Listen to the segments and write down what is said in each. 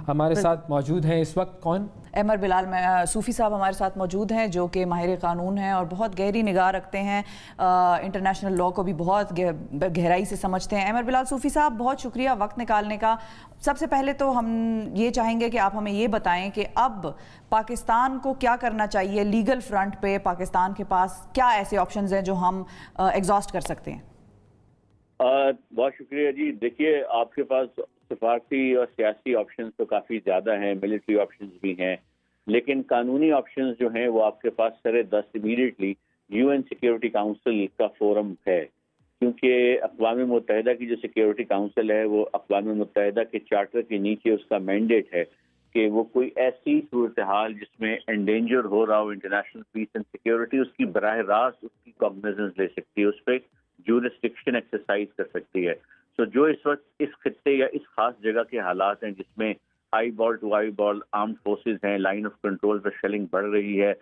ہمارے ساتھ موجود ہیں اس وقت کون؟ احمد بلال صوفی صاحب ہمارے ساتھ موجود ہیں جو کہ ماہر قانون ہیں اور بہت گہری نگاہ رکھتے ہیں، انٹرنیشنل لاء کو بھی بہت گہرائی سے سمجھتے ہیں۔ احمد بلال صوفی صاحب بہت شکریہ وقت نکالنے کا۔ سب سے پہلے تو ہم یہ چاہیں گے کہ آپ ہمیں یہ بتائیں کہ اب پاکستان کو کیا کرنا چاہیے لیگل فرنٹ پہ، پاکستان کے پاس کیا ایسے آپشنز ہیں جو ہم ایگزاسٹ کر سکتے ہیں؟ بہت شکریہ جی۔ دیکھیے، آپ کے پاس سفارتی اور سیاسی آپشنز تو کافی زیادہ ہیں، ملٹری آپشنز بھی ہیں، لیکن قانونی آپشنز جو ہیں وہ آپ کے پاس سر دست immediately U N security council کا فورم ہے، کیونکہ اقوام متحدہ کی جو سیکیورٹی کاؤنسل ہے وہ اقوام متحدہ کے چارٹر کے نیچے اس کا مینڈیٹ ہے کہ وہ کوئی ایسی صورتحال جس میں انڈینجر ہو رہا ہو انٹرنیشنل پیس اینڈ سیکیورٹی، اس کی براہ راست اس کی کاگنیزنس لے سکتی ہے، اس پہ جورسڈکشن ایکسرسائز کر سکتی ہے۔ تو جو اس وقت اس خطے یا اس خاص جگہ کے حالات ہیں جس میں eyeball to eyeball armed forces ہیں، لائن آف کنٹرول پر شیلنگ بڑھ رہی ہے،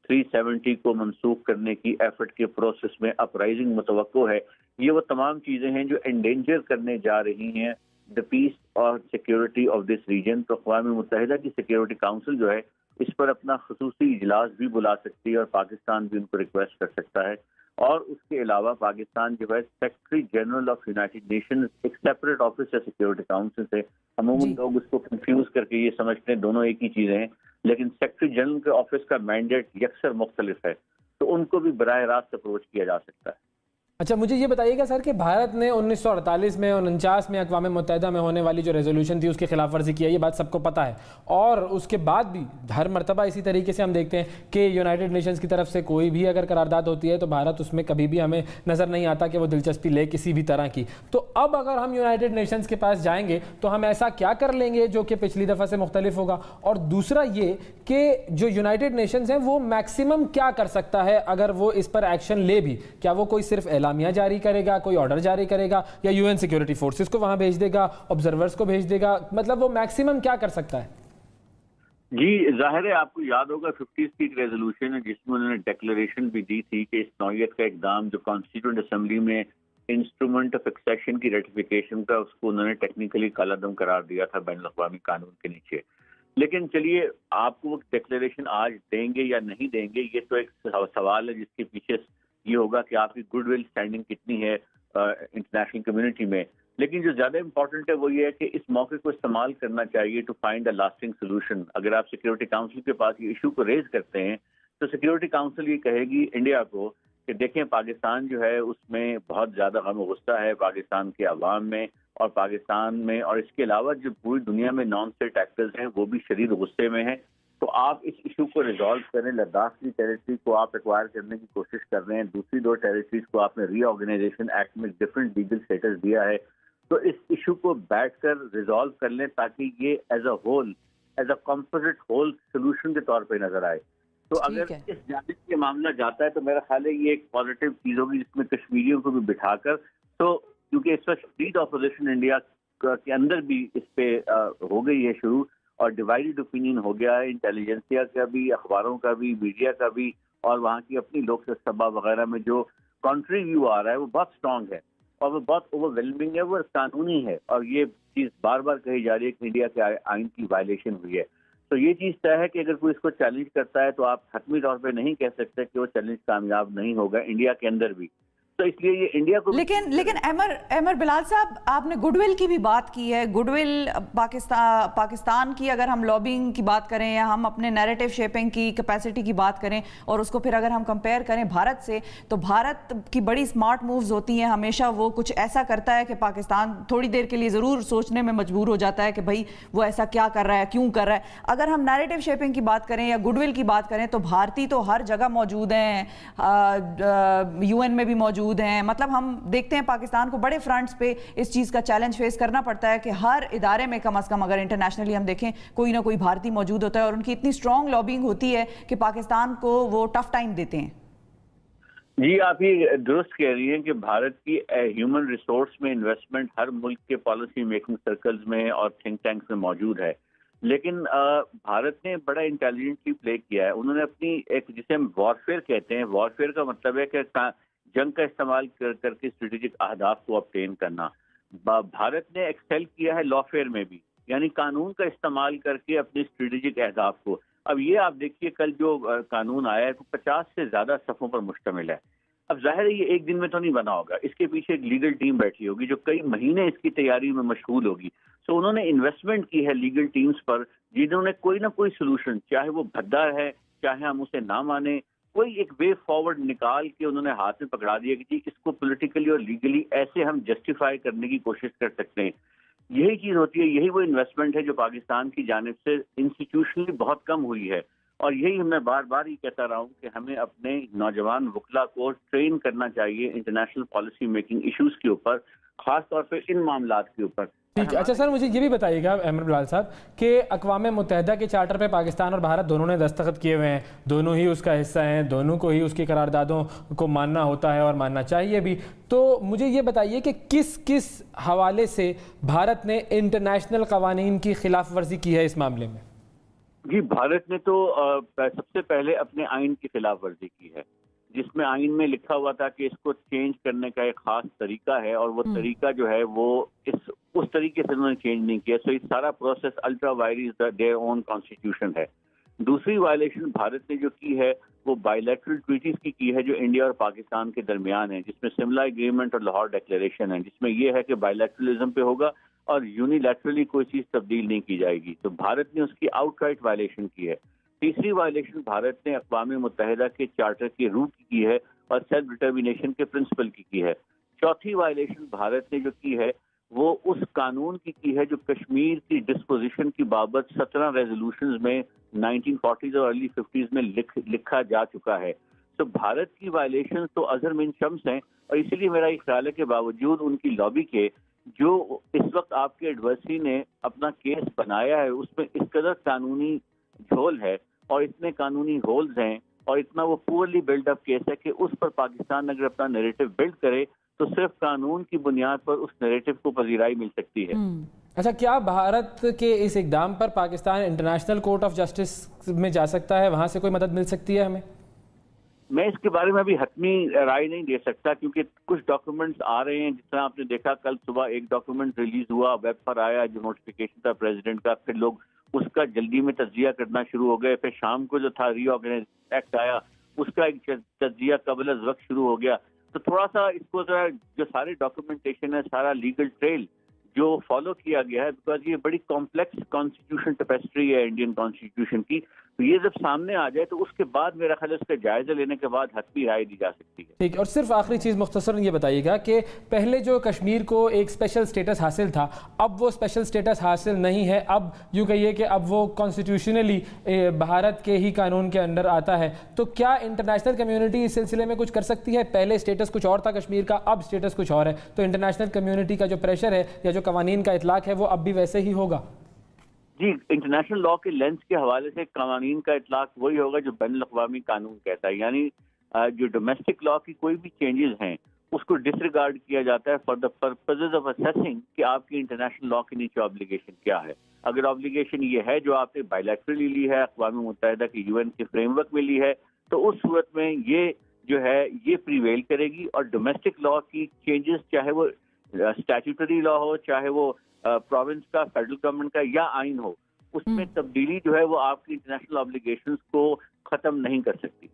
370 کو منسوخ کرنے کی ایفرٹ کے پروسیس میں اپرائزنگ متوقع ہے، یہ وہ تمام چیزیں ہیں جو انڈینجر کرنے جا رہی ہیں دا پیس اور سیکیورٹی آف دس ریجن۔ تو اقوام متحدہ کی سیکیورٹی کاؤنسل جو ہے اس پر اپنا خصوصی اجلاس بھی بلا سکتی ہے اور پاکستان بھی ان کو ریکویسٹ کر سکتا ہے۔ اور اس کے علاوہ پاکستان جو ہے secretary general of United nations ایک سیپریٹ آفس ہے سیکورٹی کاؤنسل سے، عموماً لوگ اس کو کنفیوز کر کے یہ سمجھتے ہیں دونوں ایک ہی چیزیں ہیں، لیکن سیکرٹری جنرل کے آفس کا مینڈیٹ یکسر مختلف ہے، تو ان کو بھی براہ راست اپروچ کیا جا سکتا ہے۔ اچھا، مجھے یہ بتائیے گا سر کہ بھارت نے 1948 میں 49 میں اقوام متحدہ میں ہونے والی جو ریزولوشن تھی اس کی خلاف ورزی کی ہے، یہ بات سب کو پتہ ہے، اور اس کے بعد بھی ہر مرتبہ اسی طریقے سے ہم دیکھتے ہیں کہ یونائٹڈ نیشنز کی طرف سے کوئی بھی اگر قرارداد ہوتی ہے تو بھارت اس میں کبھی بھی ہمیں نظر نہیں آتا کہ وہ دلچسپی لے کسی بھی طرح کی۔ تو اب اگر ہم یونائٹڈ نیشنز کے پاس جائیں گے تو ہم ایسا کیا کر لیں گے جو کہ پچھلی دفعہ سے مختلف ہوگا؟ اور دوسرا یہ کہ جو یونائٹڈ نیشنز ہیں وہ میکسیمم کیا کر سکتا ہے اگر وہ اس پر ایکشن لے بھی؟ کیا وہ کوئی صرف اعلامیہ جاری کرے گا، کوئی آرڈر جاری کرے گا، یا یو این سیکیورٹی فورسز کو وہاں بھیج دے گا، آبزرورز کو بھیج دے گا؟ مطلب وہ میکسیمم کیا کر سکتا ہے؟ جی، ظاہر ہے آپ کو یاد ہوگا 50 کی ایک ریزولوشن ہے جس میں انہوں نے ڈیکلریشن بھی دی تھی کہ اس نوعیت کا اقدام جو کانسٹیٹیوئنٹ اسمبلی میں انسٹرومنٹ آف ایکسیشن کی ریٹیفیکیشن کا، اس کو انہوں نے ٹیکنیکلی کالعدم قرار دیا تھا بین الاقوامی قانون کے نیچے۔ لیکن چلیے، آپ کو وہ ڈیکلریشن آج دیں گے یا نہیں دیں گے، یہ تو ایک سوال ہے جس کے پیچھے یہ ہوگا کہ آپ کی گڈ ول اسٹینڈنگ کتنی ہے انٹرنیشنل کمیونٹی میں۔ لیکن جو زیادہ امپورٹنٹ ہے وہ یہ ہے کہ اس موقع کو استعمال کرنا چاہیے to find a lasting solution. اگر آپ سیکورٹی کاؤنسل کے پاس یہ ایشو کو ریز کرتے ہیں تو سیکورٹی کاؤنسل یہ کہے گی انڈیا کو کہ دیکھیں، پاکستان جو ہے اس میں بہت زیادہ غم و غصہ ہے، پاکستان کے عوام میں اور پاکستان میں، اور اس کے علاوہ جو پوری دنیا میں نان اسٹیٹ ایکٹرز ہیں وہ بھی شدید غصے میں ہیں۔ تو آپ اس ایشو کو ریزالو کریں۔ لداخ کی ٹیریٹری کو آپ ایکوائر کرنے کی کوشش کر رہے ہیں، دوسری 2 ٹیریٹریز کو آپ نے ری آرگنائزیشن ایکٹ میں ڈفرینٹ لیگل اسٹیٹس دیا ہے، تو اس ایشو کو بیٹھ کر ریزالو کر لیں تاکہ یہ as a whole, as a composite whole solution کے طور پہ نظر آئے۔ تو اگر اس جانب کے معاملہ جاتا ہے تو میرا خیال ہے یہ ایک پازیٹیو چیز ہوگی جس میں کشمیریوں کو بھی بٹھا کر، تو کیونکہ اس وقت شدید اپوزیشن انڈیا کے اندر بھی اس پہ ہو گئی ہے شروع، اور ڈیوائڈڈ اوپینین ہو گیا ہے، انٹیلیجنسیا کا بھی، اخباروں کا بھی، میڈیا کا بھی، اور وہاں کی اپنی لوک سبھا وغیرہ میں جو کانٹری ویو آ رہا ہے وہ بہت اسٹرانگ ہے اور وہ بہت اوور ویلمنگ ہے، وہ قانونی ہے، اور یہ چیز بار بار کہی جا رہی ہے کہ انڈیا کے آئین کی وائلیشن ہوئی ہے۔ تو یہ چیز طے ہے کہ اگر کوئی اس کو چیلنج کرتا ہے تو آپ حتمی طور پہ نہیں کہہ سکتے کہ وہ چیلنج کامیاب نہیں ہوگا انڈیا کے اندر بھی، تو اس لیے یہ انڈیا کو لیکن احمد بلال صاحب، آپ نے گڈ ول کی بھی بات کی ہے۔ گڈ ول پاکستان کی اگر ہم لابنگ کی بات کریں یا ہم اپنے نیریٹو شیپنگ کی کیپیسٹی کی بات کریں اور اس کو پھر اگر ہم کمپیئر کریں بھارت سے، تو بھارت کی بڑی سمارٹ مووز ہوتی ہیں، ہمیشہ وہ کچھ ایسا کرتا ہے کہ پاکستان تھوڑی دیر کے لیے ضرور سوچنے میں مجبور ہو جاتا ہے کہ بھائی وہ ایسا کیا کر رہا ہے، کیوں کر رہا ہے۔ اگر ہم نیریٹو شیپنگ کی بات کریں یا گڈ ول کی بات کریں تو بھارتی تو ہر جگہ موجود ہیں، یو این میں بھی موجود ہیں، مطلب ہم دیکھتے ہیں پاکستان کو بڑے فرنٹس پہ اس چیز کا چیلنج فیس کرنا پڑتا ہے کہ ہر ادارے میں کم از کم اگر انٹرنیشنلی ہم دیکھیں کوئی نہ کوئی بھارتی موجود ہوتا ہے، اور ان کی اتنی اسٹرانگ لابنگ ہوتی ہے کہ پاکستان کو وہ ٹف ٹائم دیتے ہیں۔ جی، آپ یہ درست کہہ رہی ہیں کہ بھارت کی ہیومن ریسورس میں انویسٹمنٹ ہر ملک کے پالیسی میکنگ سرکلز میں اور تھنک ٹینکس میں موجود ہے، لیکن بھارت نے بڑا انٹیلیجنٹلی پلے کیا ہے۔ انہوں نے اپنی ایک، جسے ہم وارفیئر کہتے ہیں، وارفیئر کا مطلب ہے کہ جنگ کا استعمال کر کے اسٹریٹجک اہداف کو obtain کرنا۔ بھارت نے ایکسیل کیا ہے لا فیئر میں بھی، یعنی قانون کا استعمال کر کے اپنے اسٹریٹجک اہداف کو. اب یہ آپ دیکھیے کل جو قانون آیا ہے 50 سے زیادہ صفوں پر مشتمل ہے. اب ظاہر ہے یہ ایک دن میں تو نہیں بنا ہوگا, اس کے پیچھے ایک لیگل ٹیم بیٹھی ہوگی جو کئی مہینے اس کی تیاری میں مشغول ہوگی. سو انہوں نے انویسٹمنٹ کی ہے لیگل ٹیمز پر, جنہوں نے کوئی نہ کوئی سولوشن, چاہے وہ بھدا ہے چاہے ہم اسے نہ مانیں, کوئی ایک وے فارورڈ نکال کے انہوں نے ہاتھ میں پکڑا دیا کہ جی اس کو پولیٹیکلی اور لیگلی ایسے ہم جسٹیفائی کرنے کی کوشش کر سکتے ہیں. یہی چیز ہوتی ہے, یہی وہ انویسٹمنٹ ہے جو پاکستان کی جانب سے انسٹیٹیوشنلی بہت کم ہوئی ہے. اور یہی میں بار بار یہ کہتا رہا ہوں کہ ہمیں اپنے نوجوان وکلا کو ٹرین کرنا چاہیے انٹرنیشنل پالیسی میکنگ ایشوز کے اوپر, خاص طور پہ ان معاملات کے اوپر. ٹھیک ہے. اچھا سر, مجھے یہ بھی بتائیے گا احمد بلال صاحب کہ اقوام متحدہ کے چارٹر پہ پاکستان اور بھارت دونوں نے دستخط کیے ہوئے ہیں, دونوں ہی اس کا حصہ ہیں, دونوں کو ہی اس کی قراردادوں کو ماننا ہوتا ہے اور ماننا چاہیے بھی. تو مجھے یہ بتائیے کہ کس کس حوالے سے بھارت نے انٹرنیشنل قوانین کی خلاف ورزی کی ہے اس معاملے میں؟ جی, بھارت نے تو سب سے پہلے اپنے آئین کی خلاف ورزی کی ہے, جس میں آئین میں لکھا ہوا تھا کہ اس کو چینج کرنے کا ایک خاص طریقہ ہے, اور وہ طریقہ جو ہے وہ اس طریقے سے انہوں نے چینج نہیں کیا. سو یہ سارا process ultra vires their own constitution ہے. دوسری وائلیشن بھارت نے جو کی ہے وہ بائیلیٹرل ٹریٹیز کی ہے جو انڈیا اور پاکستان کے درمیان ہے, جس میں سملا ایگریمنٹ اور لاہور ڈکلیریشن ہے, جس میں یہ ہے کہ بائیلیٹرلزم پہ ہوگا اور یونیلیٹرلی کوئی چیز تبدیل نہیں کی جائے گی. تو بھارت نے اس کی آؤٹ رائٹ وائلیشن کی ہے. تیسری وائلیشن بھارت نے اقوام متحدہ کے چارٹر کی روح کی ہے اور سیلف ڈٹرمینیشن کے پرنسپل کی ہے. چوتھی وائلیشن بھارت نے جو کی ہے وہ اس قانون کی ہے جو کشمیر کی ڈسپوزیشن کی بابت 17 ریزولوشنز میں 1940s اور ارلی 50s میں لکھا جا چکا ہے. تو بھارت کی وائلیشن تو ازہر من شمس ہیں, اور اسی لیے میرا یہ خیال ہے کہ باوجود ان کی لابی کے جو اس وقت آپ کے ایڈورسری نے اپنا کیس بنایا ہے اس میں اس قدر قانونی جھول ہے اور اتنے قانونی ہولز ہیں اور اتنا وہ پورلی بلڈ اپ کیس ہے کہ اس پر پاکستان اگر اپنا نیریٹو بلڈ کرے تو صرف قانون کی بنیاد پر اس نیریٹو کو پذیرائی مل سکتی ہے. اچھا, کیا بھارت کے اس اقدام پر Pakistan international court of justice میں جا سکتا ہے, وہاں سے کوئی مدد مل سکتی ہے ہمیں؟ میں اس کے بارے میں ابھی حتمی رائے نہیں دے سکتا کیونکہ کچھ ڈاکومنٹس آ رہے ہیں. جس طرح آپ نے دیکھا کل صبح ایک ڈاکومنٹ ریلیز ہوا, ویب پر آیا, جو نوٹیفیکیشن تھا پریزیڈنٹ کا, پھر لوگ اس کا جلدی میں تجزیہ کرنا شروع ہو گئے. پھر شام کو جو تھا ری آرگنائز ایکٹ آیا, اس کا ایک تجزیہ قبل از وقت شروع ہو گیا. تو تھوڑا سا اس کو ذرا جو سارے ڈاکومنٹیشن ہے, سارا لیگل ٹریل جو فالو کیا گیا ہے, بیکاز یہ بڑی کمپلیکس کانسٹیٹیوشن ٹیپسٹری ہے انڈین کانسٹیٹیوشن کی, تو یہ جب سامنے آ جائے تو اس کے بعد میرا خیال ہے اس کا جائزہ لینے کے بعد حتمی رائے دی جا سکتی ہے. ٹھیک. اور صرف آخری چیز مختصراً یہ بتائیے گا کہ پہلے جو کشمیر کو ایک اسپیشل اسٹیٹس حاصل تھا, اب وہ اسپیشل اسٹیٹس حاصل نہیں ہے, اب یوں کہیے کہ اب وہ کانسٹیٹیوشنلی بھارت کے ہی قانون کے انڈر آتا ہے, تو کیا انٹرنیشنل کمیونٹی اس سلسلے میں کچھ کر سکتی ہے؟ پہلے اسٹیٹس کچھ اور تھا کشمیر کا, اب اسٹیٹس کچھ اور ہے, تو انٹرنیشنل کمیونٹی کا جو پریشر ہے یا جو قوانین کا اطلاق ہے وہ اب بھی ویسے ہی ہوگا؟ جی, انٹرنیشنل لا کے لینس کے حوالے سے قوانین کا اطلاق وہی ہوگا جو بین الاقوامی قانون کہتا ہے. یعنی جو ڈومیسٹک لا کی کوئی بھی چینجز ہیں اس کو ڈس ریگارڈ کیا جاتا ہے for the purposes of assessing کہ آپ کی انٹرنیشنل لا کے نیچے آبلیگیشن کیا ہے. اگر آبلیگیشن یہ ہے جو آپ نے بائیلیٹرلی لی ہے, اقوام متحدہ کے UN کے فریم ورک میں لی ہے, تو اس صورت میں یہ جو ہے یہ پریویل کرے گی. اور ڈومیسٹک لا کی چینجز چاہے وہ اسٹیچوٹری لا ہو, چاہے وہ پروونس کا, فیڈرل گورنمنٹ کا یا آئین ہو, اس میں تبدیلی جو ہے وہ آپ کی انٹرنیشنل آبلیگیشنز کو ختم نہیں کر سکتی.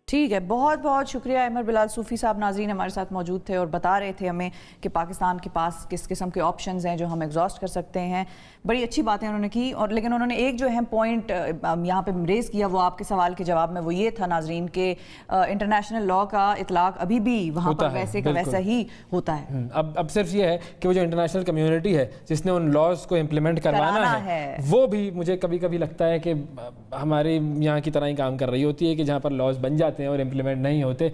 ٹھیک ہے, بہت بہت شکریہ احمد بلال صوفی صاحب. ناظرین ہمارے ساتھ موجود تھے اور بتا رہے تھے ہمیں کہ پاکستان کے پاس کس قسم کے آپشنز ہیں جو ہم ایگزاسٹ کر سکتے ہیں. بڑی اچھی باتیں انہوں نے کی, اور لیکن انہوں نے ایک جو اہم پوائنٹ یہاں پہ ریز کیا وہ آپ کے سوال کے جواب میں وہ یہ تھا ناظرین کہ انٹرنیشنل لا کا اطلاق ابھی بھی وہاں پر ویسے کا ویسا ہی ہوتا ہے. اب صرف یہ ہے کہ وہ جو انٹرنیشنل کمیونٹی ہے جس نے ان لاز کو امپلیمنٹ کروانا ہے وہ بھی مجھے کبھی کبھی لگتا ہے کہ ہمارے یہاں کی طرح ہی کام کر رہی ہوتی ہے کہ جہاں پر لاز بن جاتے ہیں اور امپلیمنٹ نہیں ہوتے.